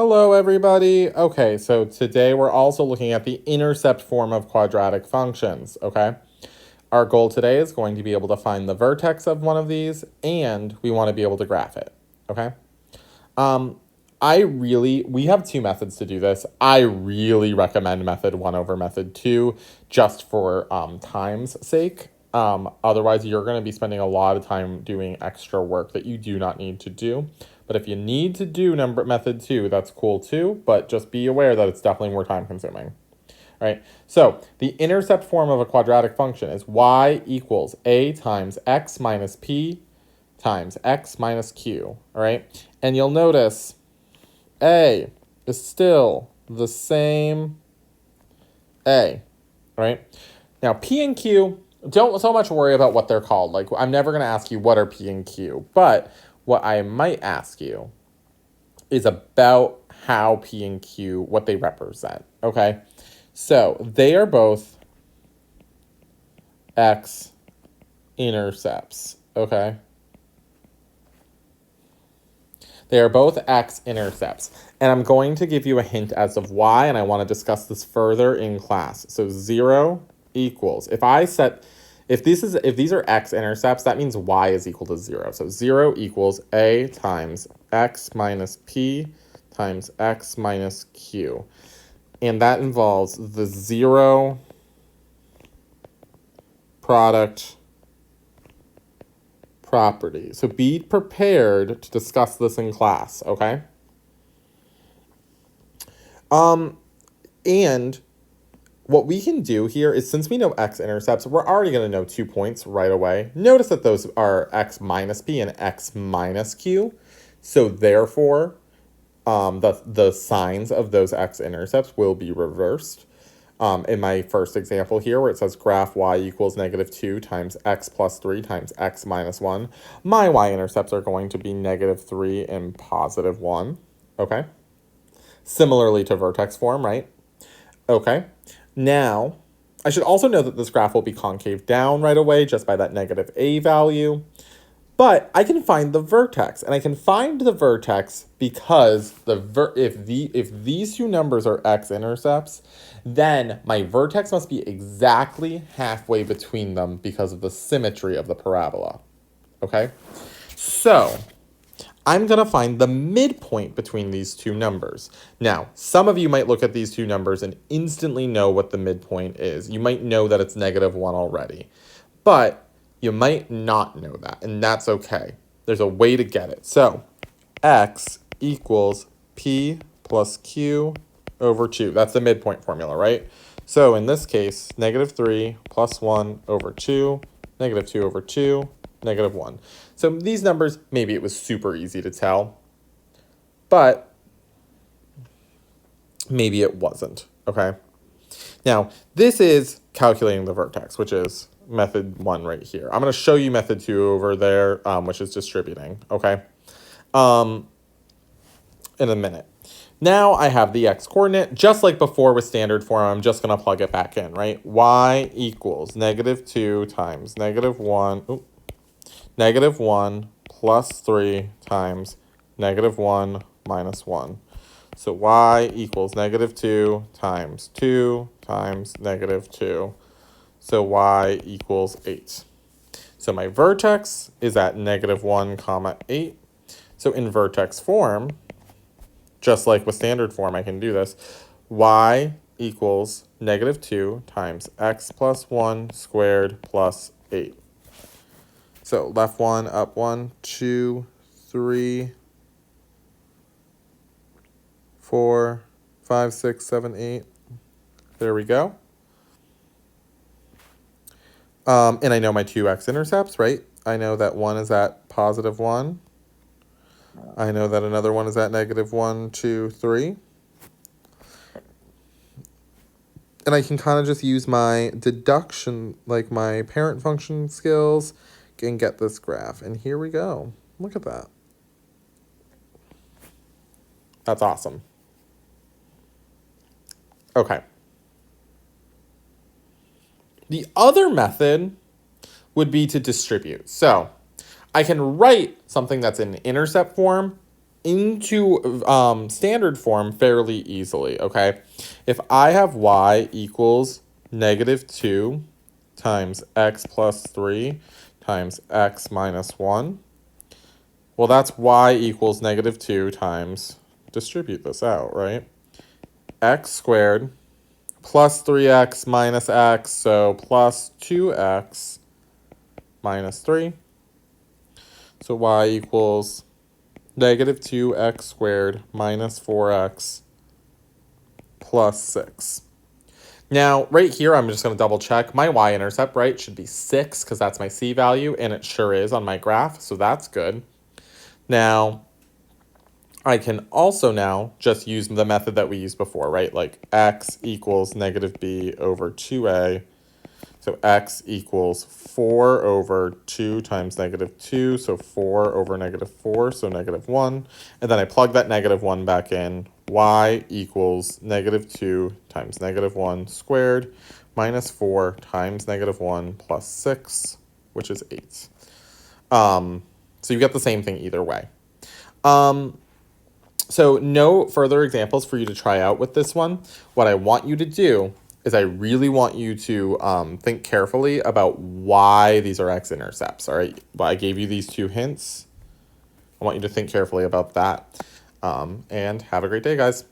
Hello, everybody. Okay, so today we're also looking at the intercept form of quadratic functions, okay? Our goal today is going to be able to find the vertex of one of these, and we want to be able to graph it, okay? We have two methods to do this. I really recommend method 1 over method 2 just for time's sake. Otherwise, you're going to be spending a lot of time doing extra work that you do not need to do. But if you need to do method 2, that's cool too. But just be aware that it's definitely more time consuming. All right, so the intercept form of a quadratic function is y equals a times x minus p times x minus q. All right, and you'll notice a is still the same a, right? Now, P and Q, don't so much worry about what they're called. Like, I'm never going to ask you what are P and Q, but what I might ask you is about how P and Q, what they represent, okay? So, they are both x-intercepts, okay? They are both x-intercepts. And I'm going to give you a hint as of why, and I want to discuss this further in class. So 0 equals, if these are x-intercepts, that means y is equal to 0. So 0 equals a times x minus p times x minus q. And that involves the 0 product property. So be prepared to discuss this in class, okay? And what we can do here is, since we know x-intercepts, we're already going to know 2 points right away. Notice that those are x minus p and x minus q. So therefore, the signs of those x-intercepts will be reversed. In my first example here, where it says graph y equals -2 times x plus 3 times x minus 1, my y-intercepts are going to be -3 and +1, okay? Similarly to vertex form, right? Okay. Now, I should also note that this graph will be concave down right away just by that -a value. But I can find the vertex, and I can find the vertex because if these two numbers are x-intercepts, then my vertex must be exactly halfway between them because of the symmetry of the parabola. Okay? So, I'm going to find the midpoint between these two numbers. Now, some of you might look at these two numbers and instantly know what the midpoint is. You might know that it's -1 already. But you might not know that, and that's okay. There's a way to get it. So, x equals p plus q over 2. That's the midpoint formula, right? So, in this case, -3 plus 1 over 2, -2 over 2, -1. So, these numbers, maybe it was super easy to tell, but maybe it wasn't, okay? Now, this is calculating the vertex, which is method 1 right here. I'm going to show you method 2 over there, which is distributing, okay, in a minute. Now I have the x-coordinate. Just like before with standard form, I'm just going to plug it back in, right? Y equals -2 times -1, -1 plus 3 times -1 minus 1. So y equals -2 times 2 times -2. So y equals 8. So my vertex is at -1 comma 8. So in vertex form, just like with standard form, I can do this. Y equals -2 times x plus 1 squared plus 8. So left 1, up 1, 2, 3, 4, 5, 6, 7, 8. There we go. And I know my two x-intercepts, right? I know that one is at +1. I know that another one is at -1, 2, 3. And I can kind of just use my deduction, like my parent function skills, and get this graph. And here we go. Look at that. That's awesome. Okay. The other method would be to distribute. So I can write something that's in intercept form into standard form fairly easily, okay? If I have y equals -2 times x plus 3 times x minus 1, well, that's y equals -2 times, distribute this out, right? X squared plus 3x minus x, so plus 2x minus 3. So y equals -2x squared minus 4x plus 6. Now, right here, I'm just going to double check. My y-intercept, right, should be 6 because that's my c value, and it sure is on my graph, so that's good. Now, I can also now just use the method that we used before, right? Like x equals -b over 2a. So x equals 4 over 2 times -2, so 4 over -4, so -1. And then I plug that -1 back in. Y equals -2 times -1 squared minus 4 times -1 plus 6, which is 8. So you get the same thing either way. So no further examples for you to try out with this one. What I want you to do is I really want you to think carefully about why these are x-intercepts, all right? Well, I gave you these 2 hints. I want you to think carefully about that. And have a great day, guys.